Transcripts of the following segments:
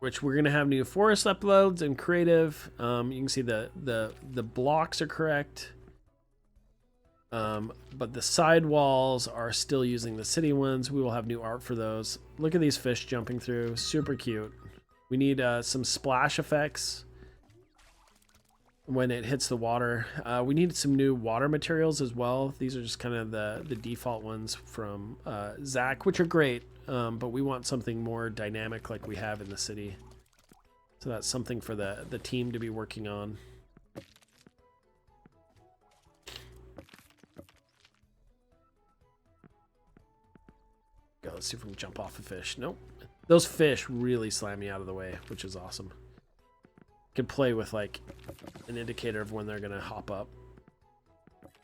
which we're gonna have new forest uploads and creative. You can see the blocks are correct. But the side walls are still using the city ones. We will have new art for those. Look at these fish jumping through. Super cute. We need some splash effects when it hits the water. We need some new water materials as well. These are just kind of the default ones from Zach, which are great. But we want something more dynamic like we have in the city. So that's something for the team to be working on. Go, let's see if we can jump off a fish. Nope. Those fish really slam me out of the way, which is awesome. Can play with like an indicator of when they're gonna hop up.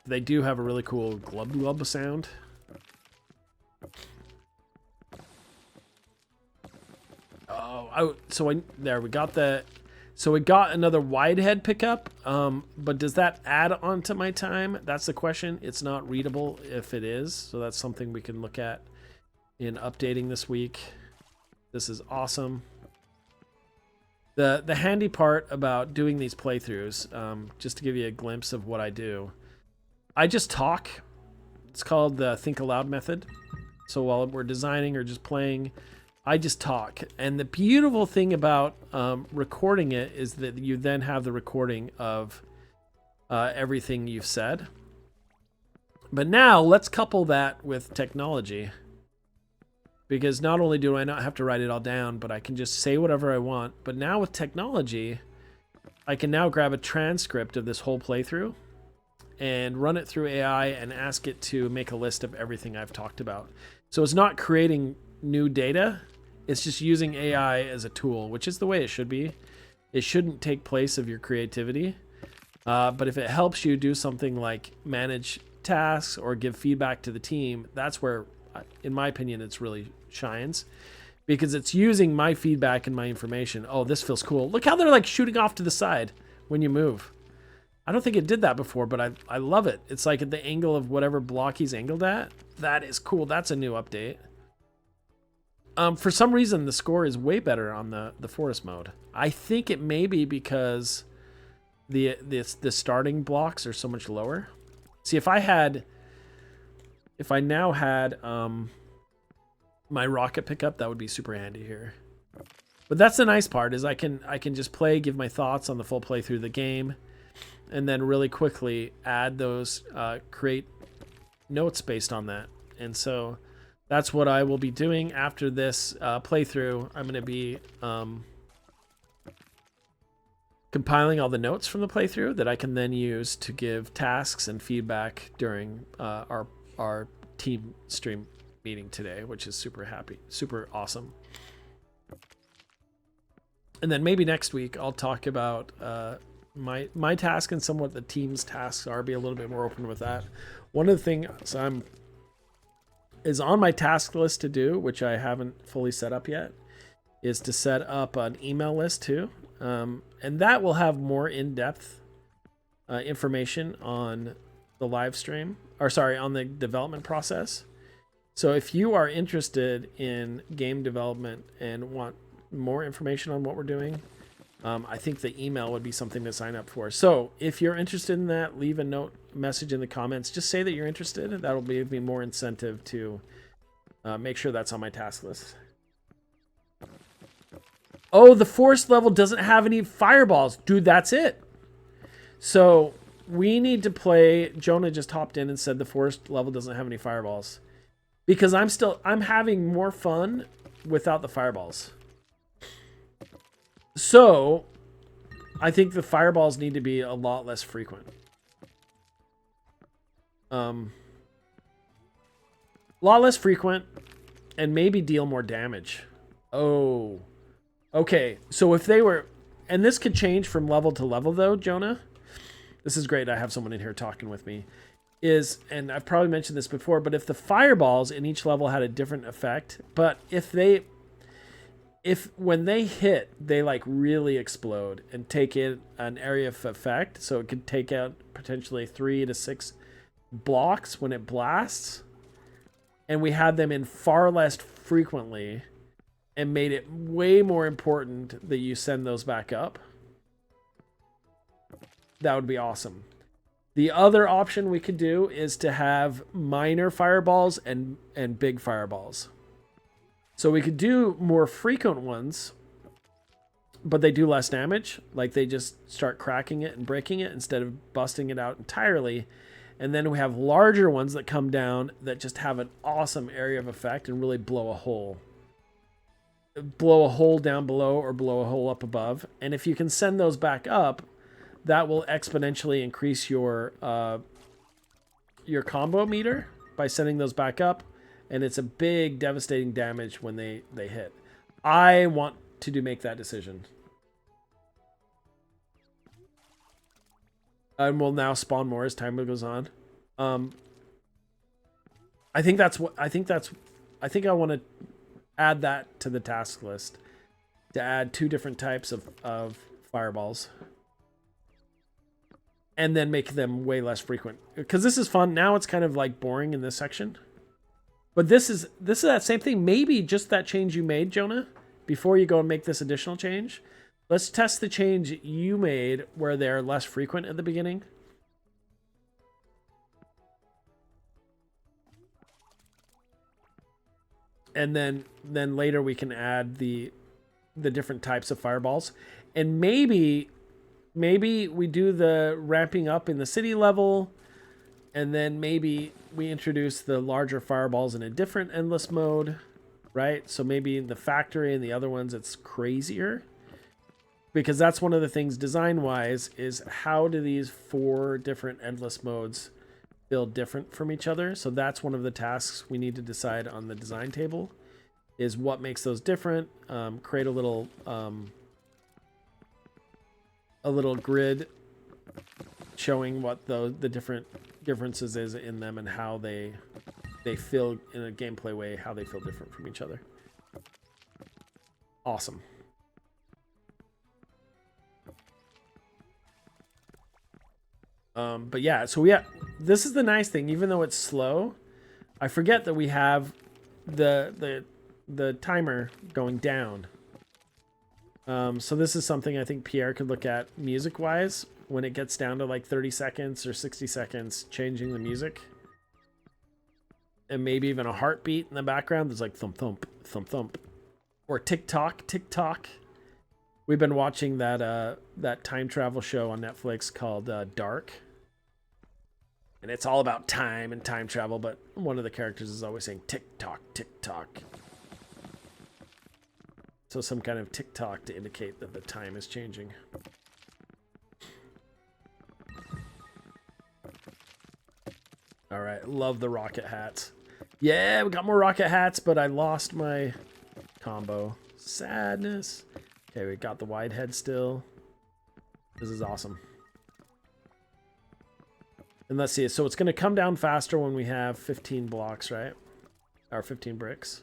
They do have a really cool glub glub sound. Oh, there we got the. So we got another wide head pickup, but does that add on to my time? That's the question. It's not readable if it is, so that's something we can look at in updating this week. This is awesome. The handy part about doing these playthroughs, just to give you a glimpse of what I do, I just talk. It's called the think aloud method. So while we're designing or just playing, I just talk. And the beautiful thing about recording it is that you then have the recording of everything you've said. But now let's couple that with technology. Because not only do I not have to write it all down, but I can just say whatever I want. But now with technology, I can now grab a transcript of this whole playthrough and run it through AI and ask it to make a list of everything I've talked about. So it's not creating new data. It's just using AI as a tool, which is the way it should be. It shouldn't take place of your creativity. But if it helps you do something like manage tasks or give feedback to the team, that's where, in my opinion, it's really shines, because it's using my feedback and my information. Oh, this feels cool. Look how they're like shooting off to the side when you move. I don't think it did that before, but I love it. It's like at the angle of whatever block he's angled at. That is cool. That's a new update. For some reason, the score is way better on the forest mode. I think it may be because the starting blocks are so much lower. See, if I now had my rocket pickup, that would be super handy here. But that's the nice part, is I can just play, give my thoughts on the full playthrough of the game, and then really quickly add those, create notes based on that. And so that's what I will be doing after this playthrough. I'm going to be compiling all the notes from the playthrough that I can then use to give tasks and feedback during our team stream meeting today, which is super awesome. And then maybe next week I'll talk about my task and somewhat the team's tasks are, be a little bit more open with that. One of the things is on my task list to do, which I haven't fully set up yet, is to set up an email list too. And that will have more in-depth information on the live stream, or sorry, on the development process. So if you are interested in game development and want more information on what we're doing, I think the email would be something to sign up for. So if you're interested in that, leave a message in the comments. Just say that you're interested. That'll give me more incentive to make sure that's on my task list. Oh, the forest level doesn't have any fireballs. Dude, that's it. So we need to play. Jonah just hopped in and said the forest level doesn't have any fireballs. Because I'm having more fun without the fireballs. So I think the fireballs need to be a lot less frequent. A lot less frequent, and maybe deal more damage. Oh. Okay, so if they were, and this could change from level to level though, Jonah. This is great. I have someone in here talking with me. And I've probably mentioned this before, but if the fireballs in each level had a different effect, but if when they hit, they like really explode and take in an area of effect, so it could take out potentially 3 to 6 blocks when it blasts, and we had them in far less frequently, and made it way more important that you send those back up, that would be awesome. The other option we could do is to have minor fireballs and big fireballs. So we could do more frequent ones, but they do less damage. Like they just start cracking it and breaking it instead of busting it out entirely. And then we have larger ones that come down that just have an awesome area of effect and really blow a hole. Blow a hole down below or blow a hole up above. And if you can send those back up, that will exponentially increase your combo meter by sending those back up. And it's a big, devastating damage when they hit. I want to make that decision. And we'll now spawn more as time goes on. I think I want to add that to the task list. To add 2 different types of fireballs. And then make them way less frequent. Because this is fun. Now it's kind of like boring in this section. But this is that same thing. Maybe just that change you made, Jonah, before you go and make this additional change. Let's test the change you made where they're less frequent at the beginning. And then later we can add the different types of fireballs. And maybe we do the ramping up in the city level, and then maybe we introduce the larger fireballs in a different endless mode, right? So maybe in the factory and the other ones it's crazier. Because that's one of the things design-wise is how do these 4 different endless modes feel different from each other? So that's one of the tasks we need to decide on the design table is what makes those different. Create a little grid showing what the different differences is in them and how they feel in a gameplay way, how they feel different from each other. Awesome. But yeah, so this is the nice thing. Even though it's slow, I forget that we have the timer going down. So this is something I think Pierre could look at music-wise when it gets down to like 30 seconds or 60 seconds, changing the music. And maybe even a heartbeat in the background. There's like thump, thump, thump, thump. Or tick-tock, tick-tock. We've been watching that time travel show on Netflix called Dark. And it's all about time and time travel, but one of the characters is always saying tick-tock, tick-tock. So some kind of tick-tock to indicate that the time is changing. All right, love the rocket hats. Yeah, we got more rocket hats, but I lost my combo. Sadness. Okay, we got the wide head still. This is awesome. And let's see, so it's going to come down faster when we have 15 blocks, right? Or 15 bricks.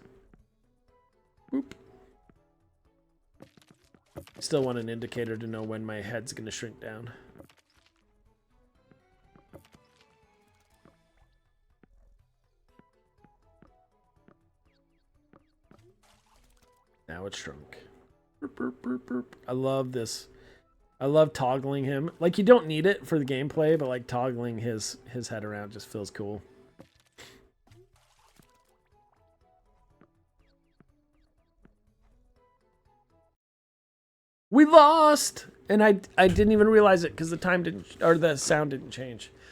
Boop. Still want an indicator to know when my head's going to shrink down. Now it's shrunk. Burp, burp, burp, burp. I love this. I love toggling him. Like, you don't need it for the gameplay, but like toggling his head around just feels cool. We lost! And I didn't even realize it because the time didn't, or the sound didn't change.